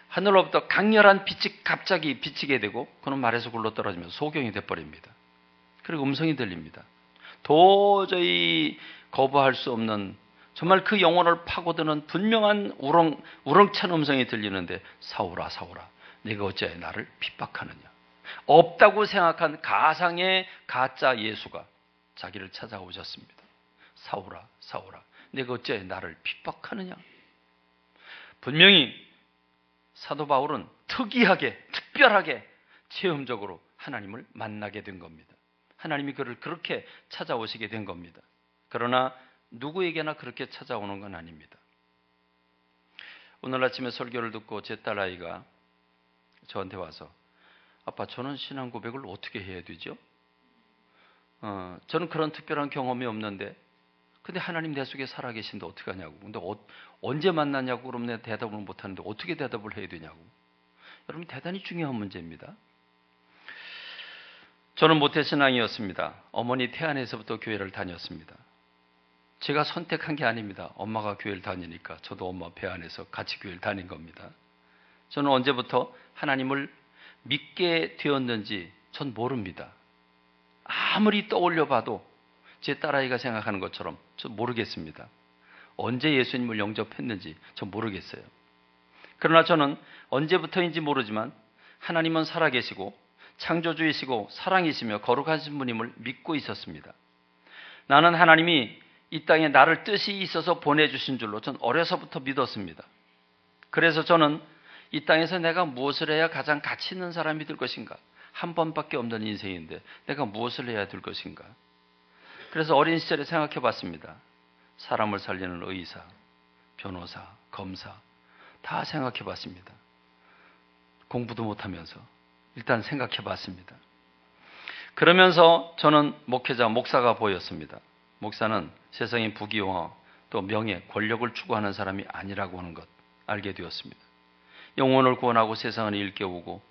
하늘로부터 강렬한 빛이 갑자기 비치게 되고 그는 말에서 굴러 떨어지면서 소경이 돼버립니다. 그리고 음성이 들립니다. 도저히 거부할 수 없는, 정말 그 영혼을 파고드는 분명한 우렁찬 음성이 들리는데, 사울아 사울아 네가 어찌하여 나를 핍박하느냐. 없다고 생각한 가상의 가짜 예수가 자기를 찾아오셨습니다. 사울아 사울아 네가 어찌하여 나를 핍박하느냐. 분명히 사도 바울은 특별하게 체험적으로 하나님을 만나게 된 겁니다. 하나님이 그를 그렇게 찾아오시게 된 겁니다. 그러나 누구에게나 그렇게 찾아오는 건 아닙니다. 오늘 아침에 설교를 듣고 제 딸아이가 저한테 와서, 아빠, 저는 신앙 고백을 어떻게 해야 되죠? 저는 그런 특별한 경험이 없는데 근데 하나님 내 속에 살아계신데 어떻게 하냐고. 근데 언제 만났냐고 그러면 내가 대답을 못하는데 어떻게 대답을 해야 되냐고. 여러분, 대단히 중요한 문제입니다. 저는 모태신앙이었습니다. 어머니 태안에서부터 교회를 다녔습니다. 제가 선택한 게 아닙니다. 엄마가 교회를 다니니까 저도 엄마 배 안에서 같이 교회를 다닌 겁니다. 저는 언제부터 하나님을 믿게 되었는지 전 모릅니다. 아무리 떠올려 봐도 제 딸아이가 생각하는 것처럼 전 모르겠습니다. 언제 예수님을 영접했는지 전 모르겠어요. 그러나 저는 언제부터인지 모르지만 하나님은 살아계시고 창조주이시고 사랑이시며 거룩하신 분임을 믿고 있었습니다. 나는 하나님이 이 땅에 나를 뜻이 있어서 보내주신 줄로 전 어려서부터 믿었습니다. 그래서 저는 이 땅에서 내가 무엇을 해야 가장 가치 있는 사람이 될 것인가? 한 번밖에 없는 인생인데 내가 무엇을 해야 될 것인가? 그래서 어린 시절에 생각해 봤습니다. 사람을 살리는 의사, 변호사, 검사 다 생각해 봤습니다. 공부도 못하면서 일단 생각해 봤습니다. 그러면서 저는 목회자, 목사가 보였습니다. 목사는 세상의 부귀영화 또 명예, 권력을 추구하는 사람이 아니라고 하는 것 알게 되었습니다. 영혼을 구원하고 세상을 일깨우고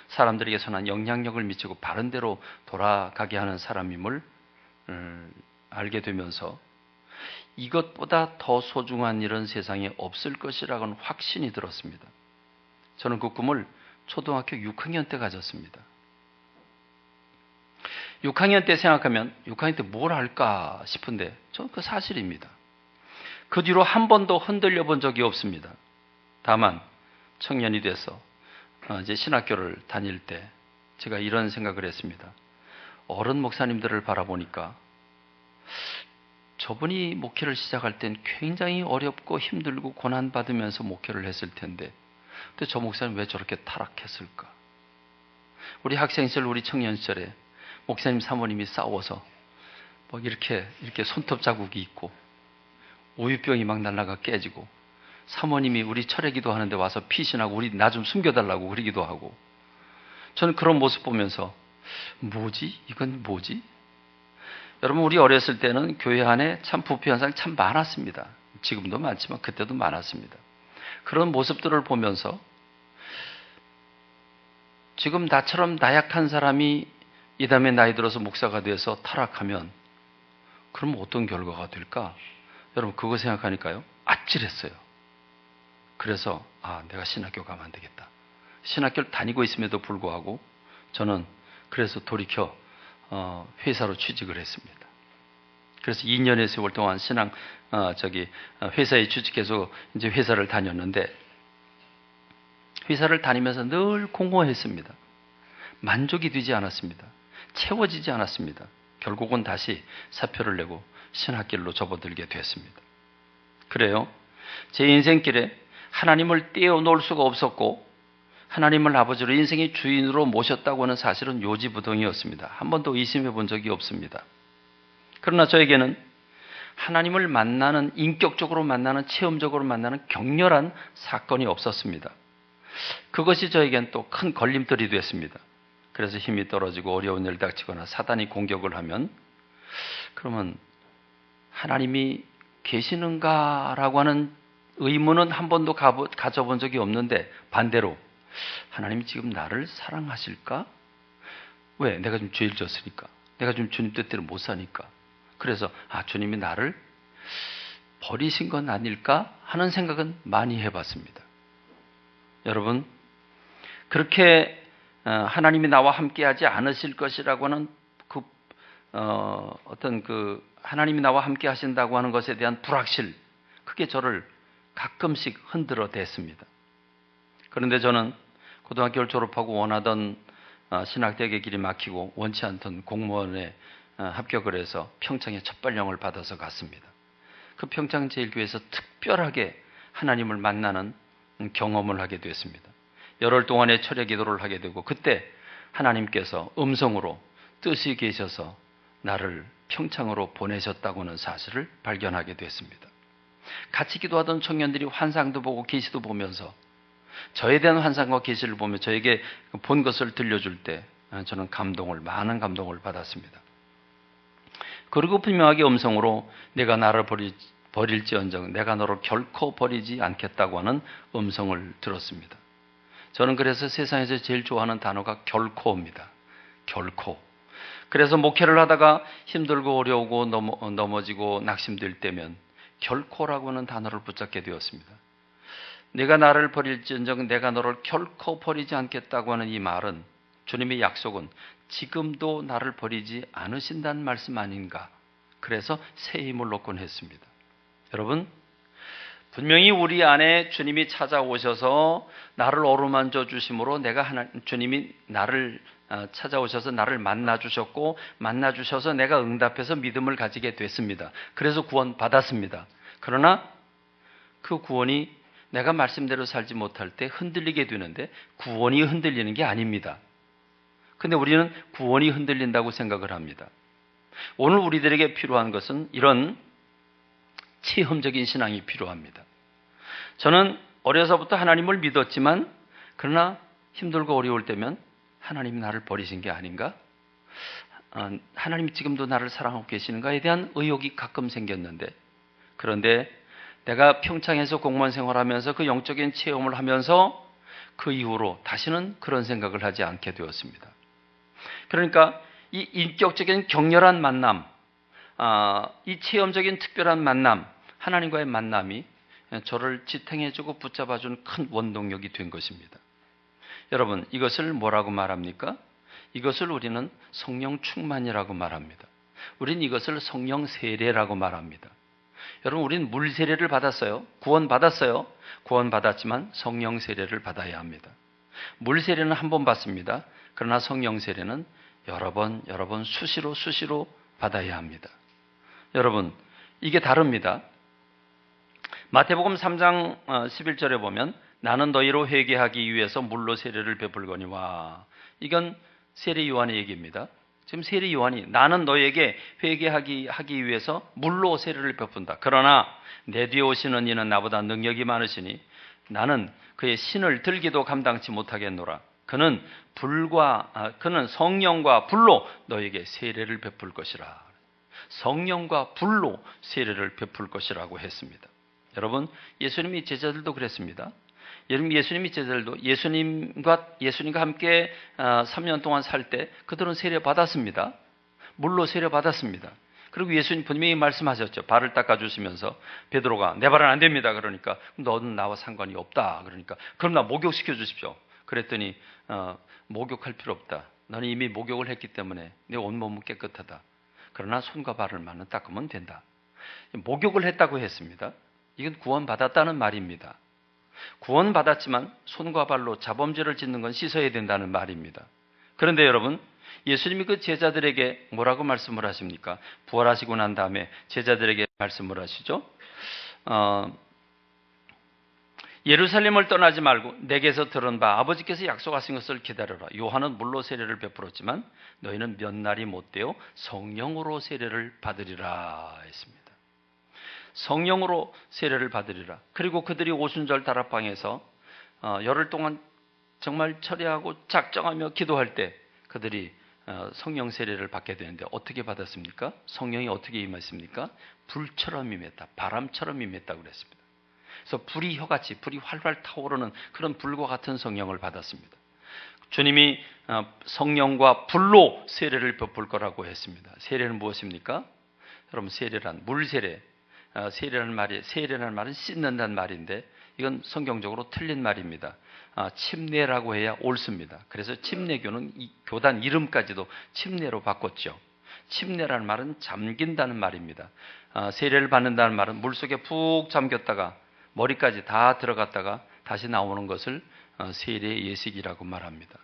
사람들에게 선한 영향력을 미치고 바른 대로 돌아가게 하는 사람임을 알게 되면서 이것보다 더 소중한 일은 세상에 없을 것이라고는 확신이 들었습니다. 저는 그 꿈을 초등학교 6학년 때 가졌습니다. 6학년 때 생각하면 6학년 때 뭘 할까 싶은데 저는 그 사실입니다. 그 뒤로 한 번도 흔들려 본 적이 없습니다. 다만 청년이 돼서 이제 신학교를 다닐 때 제가 이런 생각을 했습니다. 어른 목사님들을 바라보니까 저분이 목회를 시작할 땐 굉장히 어렵고 힘들고 고난받으면서 목회를 했을 텐데 근데 저 목사님 왜 저렇게 타락했을까? 우리 학생 시절, 우리 청년 시절에 목사님 사모님이 싸워서 뭐 이렇게 손톱 자국이 있고 우유병이 막 날라가 깨지고 사모님이 우리 철회기도 하는데 와서 피신하고 우리 나 좀 숨겨달라고 그러기도 하고 저는 그런 모습 보면서 뭐지? 이건 뭐지? 여러분 우리 어렸을 때는 교회 안에 참 부패 현상이 참 많았습니다. 지금도 많지만 그때도 많았습니다. 그런 모습들을 보면서 지금 나처럼 나약한 사람이 이 다음에 나이 들어서 목사가 돼서 타락하면 그럼 어떤 결과가 될까? 여러분 그거 생각하니까요 아찔했어요. 그래서 내가 신학교 가면 안 되겠다. 신학교를 다니고 있음에도 불구하고 저는 그래서 돌이켜 회사로 취직을 했습니다. 그래서 2년의 세월 동안 회사에 취직해서 이제 회사를 다녔는데 회사를 다니면서 늘 공허했습니다. 만족이 되지 않았습니다. 채워지지 않았습니다. 결국은 다시 사표를 내고 신학길로 접어들게 됐습니다. 그래요. 제 인생길에 하나님을 떼어놓을 수가 없었고 하나님을 아버지로 인생의 주인으로 모셨다고 하는 사실은 요지부동이었습니다. 한 번도 의심해 본 적이 없습니다. 그러나 저에게는 하나님을 만나는, 인격적으로 만나는, 체험적으로 만나는 격렬한 사건이 없었습니다. 그것이 저에겐 또 큰 걸림돌이 됐습니다. 그래서 힘이 떨어지고 어려운 일을 닥치거나 사단이 공격을 하면 그러면 하나님이 계시는가라고 하는 의문은 한 번도 가져본 적이 없는데 반대로 하나님이 지금 나를 사랑하실까? 왜? 내가 좀 죄를 졌으니까. 내가 좀 주님 뜻대로 못 사니까. 그래서 주님이 나를 버리신 건 아닐까 하는 생각은 많이 해봤습니다. 여러분 그렇게 하나님이 나와 함께하지 않으실 것이라고 하는 하나님이 나와 함께 하신다고 하는 것에 대한 불확실 그게 저를 가끔씩 흔들어 댔습니다. 그런데 저는 고등학교를 졸업하고 원하던 신학대학의 길이 막히고 원치 않던 공무원에 합격을 해서 평창에 첫 발령을 받아서 갔습니다. 그 평창 제일교회에서 특별하게 하나님을 만나는 경험을 하게 됐습니다. 열흘 동안의 철야 기도를 하게 되고 그때 하나님께서 음성으로 뜻이 계셔서 나를 평창으로 보내셨다고 하는 사실을 발견하게 됐습니다. 같이 기도하던 청년들이 환상도 보고 계시도 보면서 저에 대한 환상과 계시를 보며 저에게 본 것을 들려줄 때 저는 많은 감동을 받았습니다. 그리고 분명하게 음성으로 내가 나를 버릴지언정 내가 너를 결코 버리지 않겠다고 하는 음성을 들었습니다. 저는 그래서 세상에서 제일 좋아하는 단어가 결코입니다. 결코. 그래서 목회를 하다가 힘들고 어려우고 넘어지고 낙심될 때면 결코라고 하는 단어를 붙잡게 되었습니다. 내가 나를 버릴지언정 내가 너를 결코 버리지 않겠다고 하는 이 말은 주님의 약속은 지금도 나를 버리지 않으신다는 말씀 아닌가. 그래서 새 힘을 얻곤 했습니다. 여러분, 분명히 우리 안에 주님이 찾아오셔서 나를 어루만져 주심으로 주님이 나를 찾아오셔서 나를 만나 주셨고, 만나 주셔서 내가 응답해서 믿음을 가지게 됐습니다. 그래서 구원 받았습니다. 그러나 그 구원이 내가 말씀대로 살지 못할 때 흔들리게 되는데, 구원이 흔들리는 게 아닙니다. 근데 우리는 구원이 흔들린다고 생각을 합니다. 오늘 우리들에게 필요한 것은 이런 체험적인 신앙이 필요합니다. 저는 어려서부터 하나님을 믿었지만, 그러나 힘들고 어려울 때면 하나님이 나를 버리신 게 아닌가? 하나님이 지금도 나를 사랑하고 계시는가에 대한 의혹이 가끔 생겼는데, 그런데 내가 평창에서 공무원 생활하면서 그 영적인 체험을 하면서 그 이후로 다시는 그런 생각을 하지 않게 되었습니다. 그러니까 이 인격적인 격렬한 만남, 이 체험적인 특별한 만남, 하나님과의 만남이 저를 지탱해주고 붙잡아준 큰 원동력이 된 것입니다. 여러분, 이것을 뭐라고 말합니까? 이것을 우리는 성령 충만이라고 말합니다. 우린 이것을 성령 세례라고 말합니다. 여러분, 우린 물 세례를 받았어요. 구원 받았어요. 구원 받았지만 성령 세례를 받아야 합니다. 물 세례는 한 번 받습니다. 그러나 성령 세례는 여러 번 수시로 받아야 합니다. 여러분, 이게 다릅니다. 마태복음 3장 11절에 보면 나는 너희로 회개하기 위해서 물로 세례를 베풀거니와, 이건 세례 요한의 얘기입니다. 지금 세례 요한이 나는 너에게 회개하기 위해서 물로 세례를 베푼다. 그러나 내 뒤에 오시는 이는 나보다 능력이 많으시니 나는 그의 신을 들기도 감당치 못하겠노라. 그는 성령과 불로 너에게 세례를 베풀 것이라. 성령과 불로 세례를 베풀 것이라고 했습니다. 여러분, 예수님이 제자들도 그랬습니다. 여러분, 예수님이 제자들도 예수님과 함께 3년 동안 살 때 그들은 세례 받았습니다. 물로 세례 받았습니다. 그리고 예수님 분명히 말씀하셨죠. 발을 닦아주시면서 베드로가 내 발은 안 됩니다. 그러니까 너는 나와 상관이 없다. 그러니까 그럼 나 목욕시켜 주십시오. 그랬더니 목욕할 필요 없다. 너는 이미 목욕을 했기 때문에 내 온몸은 깨끗하다. 그러나 손과 발을만 닦으면 된다. 목욕을 했다고 했습니다. 이건 구원받았다는 말입니다. 구원받았지만 손과 발로 자범죄를 짓는 건 씻어야 된다는 말입니다. 그런데 여러분, 예수님이 그 제자들에게 뭐라고 말씀을 하십니까? 부활하시고 난 다음에 제자들에게 말씀을 하시죠. 예루살렘을 떠나지 말고 내게서 들은 바 아버지께서 약속하신 것을 기다려라. 요한은 물로 세례를 베풀었지만 너희는 몇 날이 못되어 성령으로 세례를 받으리라 했습니다. 성령으로 세례를 받으리라. 그리고 그들이 오순절 다락방에서 열흘 동안 정말 철야하고 작정하며 기도할 때 그들이 성령 세례를 받게 되는데 어떻게 받았습니까? 성령이 어떻게 임했습니까? 불처럼 임했다. 바람처럼 임했다고 그랬습니다. 그래서 불이 활활 타오르는 그런 불과 같은 성령을 받았습니다. 주님이 성령과 불로 세례를 베풀 거라고 했습니다. 세례는 무엇입니까? 여러분, 세례란 물세례. 세례라는 말은 씻는다는 말인데 이건 성경적으로 틀린 말입니다. 침례라고 해야 옳습니다. 그래서 침례교는 이 교단 이름까지도 침례로 바꿨죠. 침례라는 말은 잠긴다는 말입니다. 세례를 받는다는 말은 물속에 푹 잠겼다가 머리까지 다 들어갔다가 다시 나오는 것을 세례 예식이라고 말합니다.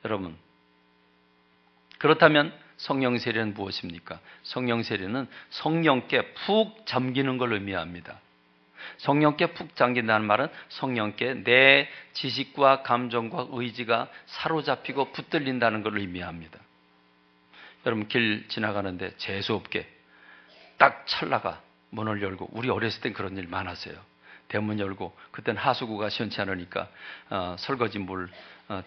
여러분, 그렇다면 성령 세례는 무엇입니까? 성령 세례는 성령께 푹 잠기는 걸 의미합니다. 성령께 푹 잠긴다는 말은 성령께 내 지식과 감정과 의지가 사로잡히고 붙들린다는 걸 의미합니다. 여러분, 길 지나가는데 재수없게 딱 찰나가 문을 열고, 우리 어렸을 땐 그런 일 많았어요. 대문 열고, 그땐 하수구가 시원치 않으니까 설거지 물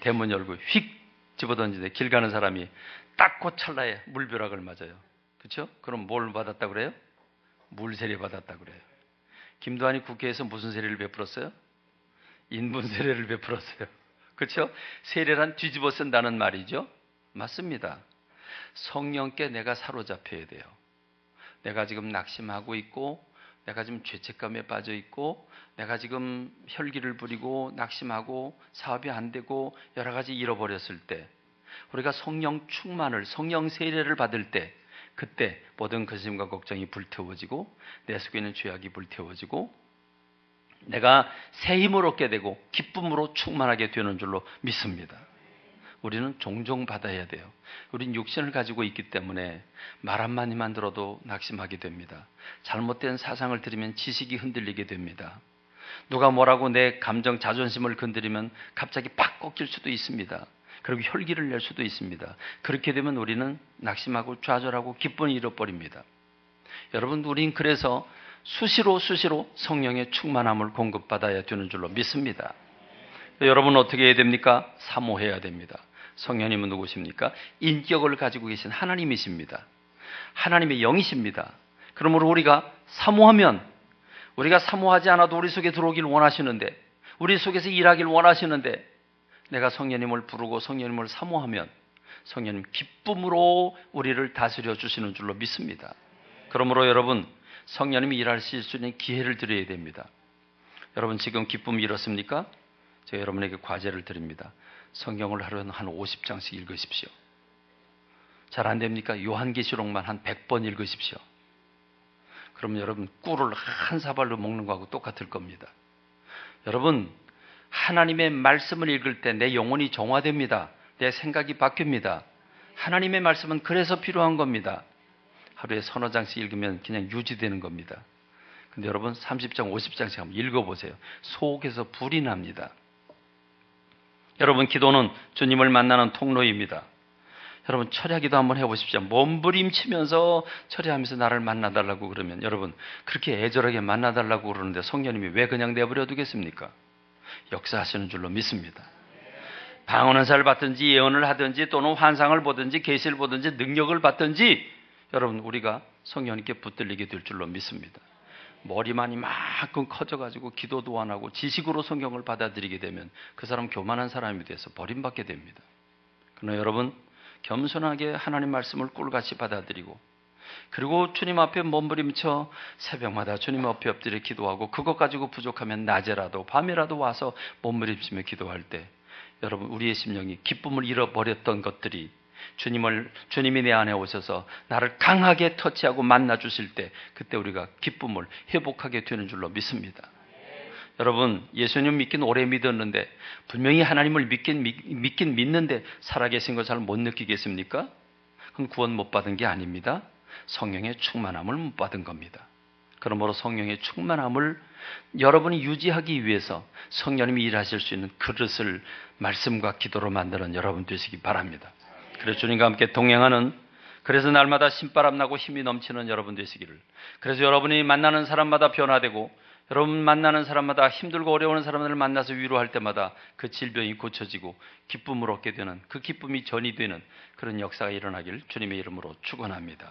대문 열고 휙 집어던지는데 길 가는 사람이 딱 그 찰나에 물벼락을 맞아요. 그렇죠? 그럼 뭘 받았다고 그래요? 물 세례 받았다고 그래요. 김두한이 국회에서 무슨 세례를 베풀었어요? 인분 세례를 베풀었어요. 그렇죠? 세례란 뒤집어 쓴다는 말이죠. 맞습니다. 성령께 내가 사로잡혀야 돼요. 내가 지금 낙심하고 있고, 내가 지금 죄책감에 빠져 있고, 내가 지금 혈기를 부리고 낙심하고 사업이 안 되고 여러 가지 잃어버렸을 때 우리가 성령 충만을, 성령 세례를 받을 때 그때 모든 근심과 걱정이 불태워지고 내 속에 있는 죄악이 불태워지고 내가 새 힘을 얻게 되고 기쁨으로 충만하게 되는 줄로 믿습니다. 우리는 종종 받아야 돼요. 우린 육신을 가지고 있기 때문에 말 한마디만 들어도 낙심하게 됩니다. 잘못된 사상을 들으면 지식이 흔들리게 됩니다. 누가 뭐라고 내 감정, 자존심을 건드리면 갑자기 팍 꺾일 수도 있습니다. 그리고 혈기를 낼 수도 있습니다. 그렇게 되면 우리는 낙심하고 좌절하고 기쁨을 잃어버립니다. 여러분, 우린 그래서 수시로 성령의 충만함을 공급받아야 되는 줄로 믿습니다. 여러분 어떻게 해야 됩니까? 사모해야 됩니다. 성령님은 누구십니까? 인격을 가지고 계신 하나님이십니다. 하나님의 영이십니다. 그러므로 우리가 사모하면, 우리가 사모하지 않아도 우리 속에 들어오길 원하시는데, 우리 속에서 일하길 원하시는데, 내가 성령님을 부르고 성령님을 사모하면 성령님 기쁨으로 우리를 다스려 주시는 줄로 믿습니다. 그러므로 여러분, 성령님이 일하실 수 있는 기회를 드려야 됩니다. 여러분 지금 기쁨 잃었습니까? 제가 여러분에게 과제를 드립니다. 성경을 하루에 한 50장씩 읽으십시오. 잘 안 됩니까? 요한계시록만 한 100번 읽으십시오. 그러면 여러분 꿀을 한 사발로 먹는 거하고 똑같을 겁니다. 여러분, 하나님의 말씀을 읽을 때 내 영혼이 정화됩니다. 내 생각이 바뀝니다. 하나님의 말씀은 그래서 필요한 겁니다. 하루에 서너 장씩 읽으면 그냥 유지되는 겁니다. 근데 여러분 30장, 50장씩 한번 읽어보세요. 속에서 불이 납니다. 여러분, 기도는 주님을 만나는 통로입니다. 여러분, 철야기도 한번 해보십시오. 몸부림치면서 철야하면서 나를 만나달라고 그러면 여러분, 그렇게 애절하게 만나달라고 그러는데 성령님이 왜 그냥 내버려 두겠습니까? 역사하시는 줄로 믿습니다. 방언은사를 받든지 예언을 하든지 또는 환상을 보든지 계시를 보든지 능력을 받든지 여러분, 우리가 성령님께 붙들리게 될 줄로 믿습니다. 머리만 이만큼 커져가지고 기도도 안 하고 지식으로 성경을 받아들이게 되면 그 사람 교만한 사람이 돼서 버림받게 됩니다. 그러나 여러분, 겸손하게 하나님 말씀을 꿀같이 받아들이고 그리고 주님 앞에 몸부림쳐 새벽마다 주님 앞에 엎드려 기도하고 그것 가지고 부족하면 낮에라도 밤에라도 와서 몸부림치며 기도할 때 여러분, 우리의 심령이 기쁨을 잃어버렸던 것들이 주님이 내 안에 오셔서 나를 강하게 터치하고 만나 주실 때 그때 우리가 기쁨을 회복하게 되는 줄로 믿습니다. 여러분, 예수님 믿긴 오래 믿었는데 분명히 하나님을 믿긴 믿는데 살아계신 걸 잘 못 느끼겠습니까? 그건 구원 못 받은 게 아닙니다. 성령의 충만함을 못 받은 겁니다. 그러므로 성령의 충만함을 여러분이 유지하기 위해서 성령님이 일하실 수 있는 그릇을 말씀과 기도로 만드는 여러분 되시기 바랍니다. 그래서 주님과 함께 동행하는, 그래서 날마다 신바람 나고 힘이 넘치는 여러분 되시기를, 그래서 여러분이 만나는 사람마다 변화되고 여러분 만나는 사람마다 힘들고 어려운 사람들을 만나서 위로할 때마다 그 질병이 고쳐지고 기쁨을 얻게 되는, 그 기쁨이 전이 되는 그런 역사가 일어나길 주님의 이름으로 축원합니다.